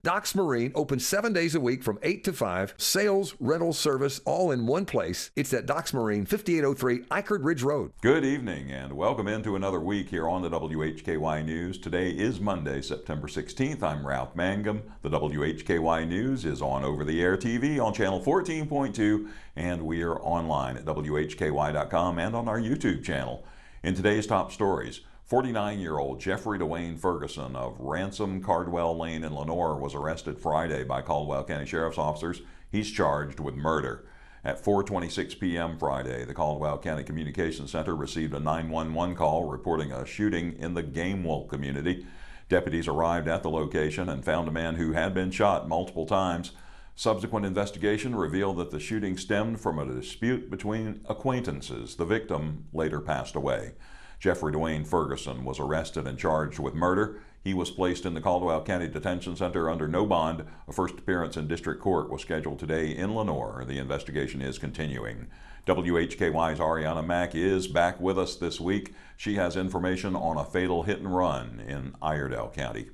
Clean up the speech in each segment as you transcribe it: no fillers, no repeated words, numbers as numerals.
Docks Marine opens 7 days a week from 8 to 5. Sales, rental, service, all in one place. It's at Docks Marine, 5803 Eichard Ridge Road. Good evening and welcome into another week here on the WHKY News. Today is Monday, September 16th. I'm Ralph Mangum. The WHKY News is on over-the-air TV on channel 14.2, and we are online at WHKY.com and on our YouTube channel. In today's top stories, 49-year-old Jeffrey Dwayne Ferguson of Ransom Cardwell Lane in Lenoir was arrested Friday by Caldwell County Sheriff's officers. He's charged with murder. At 4:26 p.m. Friday, the Caldwell County Communications Center received a 911 call reporting a shooting in the Gamewell community. Deputies arrived at the location and found a man who had been shot multiple times. Subsequent investigation revealed that the shooting stemmed from a dispute between acquaintances. The victim later passed away. Jeffrey Dwayne Ferguson was arrested and charged with murder. He was placed in the Caldwell County Detention Center under no bond. A first appearance in district court was scheduled today in Lenoir. The investigation is continuing. WHKY's Arianna Mack is back with us this week. She has information on a fatal hit and run in Iredell County.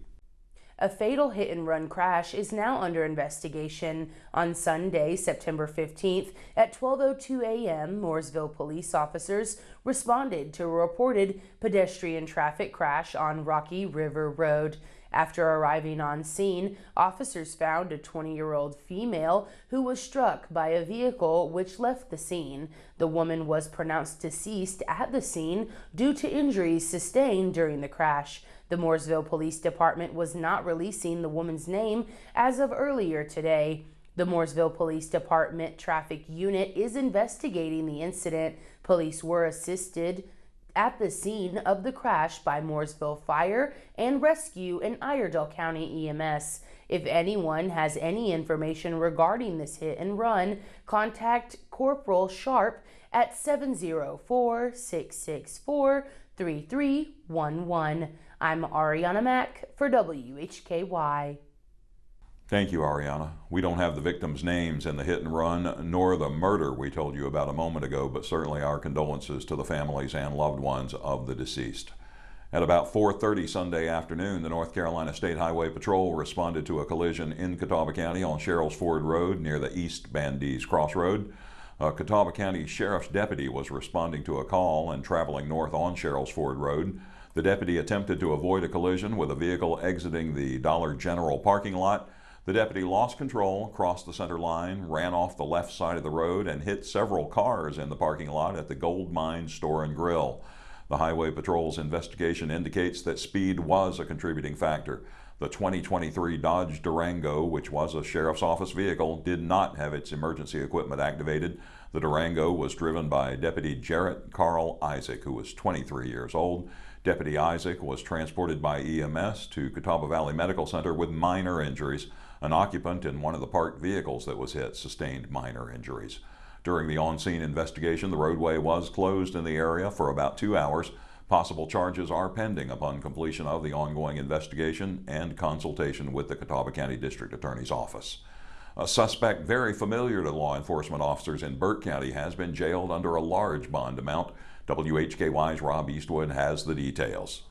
A fatal hit-and-run crash is now under investigation. On Sunday, September 15th, at 12:02 a.m., Mooresville police officers responded to a reported pedestrian traffic crash on Rocky River Road. After arriving on scene, officers found a 20-year-old female who was struck by a vehicle which left the scene. The woman was pronounced deceased at the scene due to injuries sustained during the crash. The Mooresville Police Department was not releasing the woman's name as of earlier today. The Mooresville Police Department Traffic Unit is investigating the incident. Police were assisted at the scene of the crash by Mooresville Fire and Rescue and Iredell County EMS. If anyone has any information regarding this hit and run, contact Corporal Sharp at 704-664-3311. I'm Arianna Mack for WHKY. Thank you, Arianna. We don't have the victims' names in the hit and run nor the murder we told you about a moment ago, but certainly our condolences to the families and loved ones of the deceased. At about 4:30 Sunday afternoon, the North Carolina State Highway Patrol responded to a collision in Catawba County on Sherrills Ford Road near the East Bandies Crossroad. A Catawba County Sheriff's deputy was responding to a call and traveling north on Sherrills Ford Road. The deputy attempted to avoid a collision with a vehicle exiting the Dollar General parking lot. The deputy lost control, crossed the center line, ran off the left side of the road, and hit several cars in the parking lot at the Gold Mine Store and Grill. The Highway Patrol's investigation indicates that speed was a contributing factor. The 2023 Dodge Durango, which was a sheriff's office vehicle, did not have its emergency equipment activated. The Durango was driven by Deputy Jarrett Carl Isaac, who was 23 years old. Deputy Isaac was transported by EMS to Catawba Valley Medical Center with minor injuries. An occupant in one of the parked vehicles that was hit sustained minor injuries. During the on-scene investigation, the roadway was closed in the area for about 2 hours. Possible charges are pending upon completion of the ongoing investigation and consultation with the Catawba County District Attorney's Office. A suspect very familiar to law enforcement officers in Burke County has been jailed under a large bond amount. WHKY's Rob Eastwood has the details.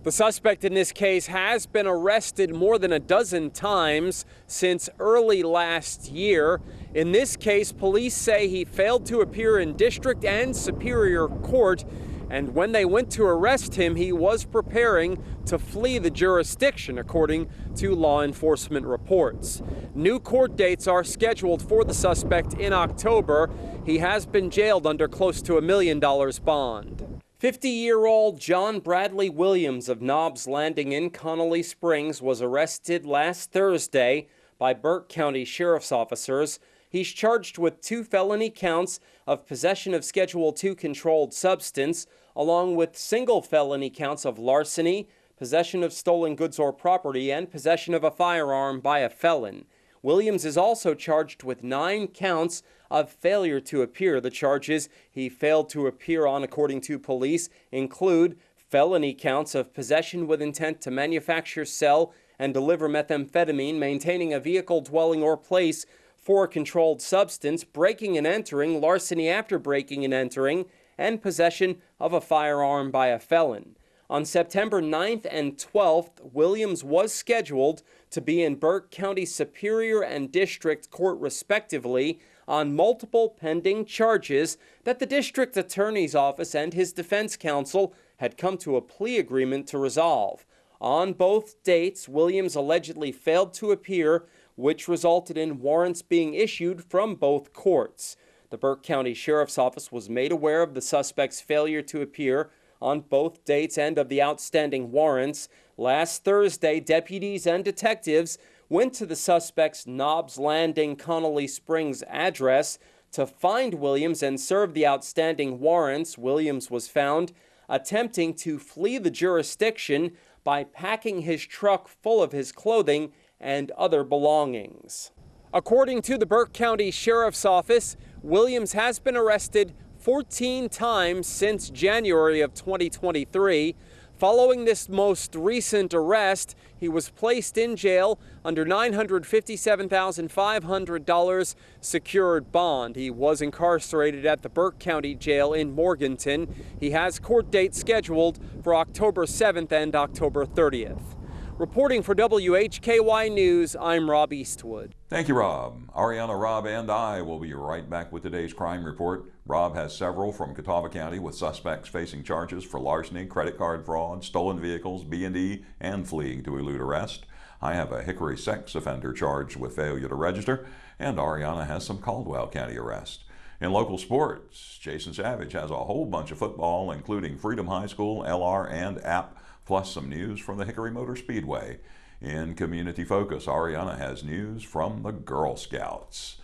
The suspect in this case has been arrested more than a dozen times since early last year. In this case, police say he failed to appear in district and superior court, and when they went to arrest him, he was preparing to flee the jurisdiction, according to law enforcement reports. New court dates are scheduled for the suspect in October. He has been jailed under close to $1 million bond. 50-year-old John Bradley Williams of Knobs Landing in Connelly Springs was arrested last Thursday by Burke County Sheriff's officers. He's charged with 2 felony counts of possession of Schedule II controlled substance, along with single felony counts of larceny, possession of stolen goods or property, and possession of a firearm by a felon. Williams is also charged with 9 counts of failure to appear. The charges he failed to appear on, according to police, include felony counts of possession with intent to manufacture, sell, and deliver methamphetamine, maintaining a vehicle, dwelling, or place for a controlled substance, breaking and entering, larceny after breaking and entering, and possession of a firearm by a felon. On September 9th and 12th, Williams was scheduled to be in Burke County Superior and District Court respectively on multiple pending charges that the district attorney's office and his defense counsel had come to a plea agreement to resolve. On both dates, Williams allegedly failed to appear, which resulted in warrants being issued from both courts. The Burke County Sheriff's Office was made aware of the suspect's failure to appear on both dates and of the outstanding warrants. Last Thursday, deputies and detectives went to the suspect's Knobs Landing, Connelly Springs address to find Williams and serve the outstanding warrants. Williams was found attempting to flee the jurisdiction by packing his truck full of his clothing and other belongings. According to the Burke County Sheriff's Office, Williams has been arrested 14 times since January of 2023. Following this most recent arrest, he was placed in jail under $957,500 secured bond. He was incarcerated at the Burke County Jail in Morganton. He has court dates scheduled for October 7th and October 30th. Reporting for WHKY News, I'm Rob Eastwood. Thank you, Rob. Arianna, Rob, and I will be right back with today's crime report. Rob has several from Catawba County with suspects facing charges for larceny, credit card fraud, stolen vehicles, B&E, and fleeing to elude arrest. I have a Hickory sex offender charged with failure to register, and Arianna has some Caldwell County arrests. In local sports, Jason Savage has a whole bunch of football, including Freedom High School, LR, and App, plus some news from the Hickory Motor Speedway. In Community Focus, Arianna has news from the Girl Scouts.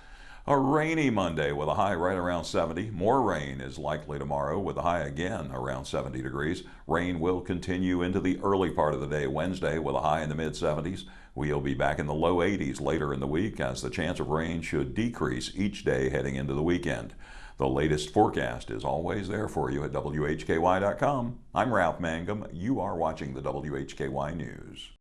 A rainy Monday with a high right around 70. More rain is likely tomorrow with a high again around 70 degrees. Rain will continue into the early part of the day Wednesday with a high in the mid-70s. We'll be back in the low 80s later in the week as the chance of rain should decrease each day heading into the weekend. The latest forecast is always there for you at WHKY.com. I'm Ralph Mangum. You are watching the WHKY News.